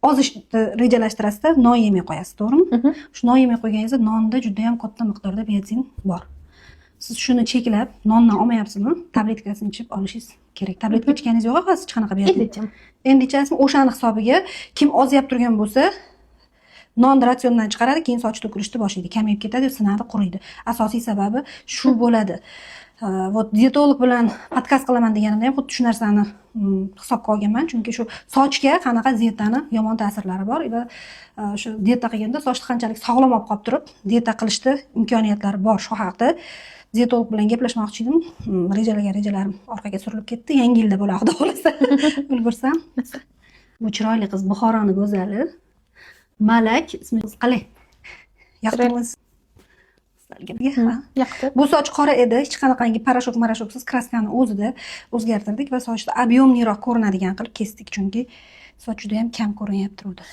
ozishni rejalashtirasizda, non yemay qo'yasiz, to'g'rimi? Shu non yemay qo'yganingizda nonda juda ham katta miqdorda benzin bor. Siz shuni cheklab, nondan olmayapsizmi? Tabletkasini ichib olishingiz kerak. Tabletka ichganingiz yo'q, hozir hech qanaqa benzin. Endi ichasizmi? O'shani hisobiga kim oz yeb turgan bo'lsa, non ratsiondan chiqaradi, keyin soch to'kilishni boshlaydi, kamayib ketadi, sinadi, quriydi. Asosiy sababi shu bo'ladi. Вот dietolog bilan podkast qilaman deganimda ham xuddi shu narsani hisobga olganman, chunki shu sochga qanaqa dietani yomon ta'sirlari bor va shu dieta qilganda sochni qanchalik sog'lom olib qolib turib, dieta qilishda imkoniyatlari bor. Shu haqda dietolog bilan gaplashmoqchi edim. Rejalagan rejalarim orqaga surilib ketdi. Yangi yilda bo'la xudo xolasa ulgursam. Bu chiroyli qiz Buxoroning go'zali Malak, ismingiz qalay? Yoqdingmi? Yoqdi. Bu soch qora edi, hech qanaqangi parashok-marashoksiz kraskani o'zida o'zgartirdik va sochni объемнийroq ko'rinadigan qilib kesdik, chunki soch juda ham kam ko'rinyapti unda.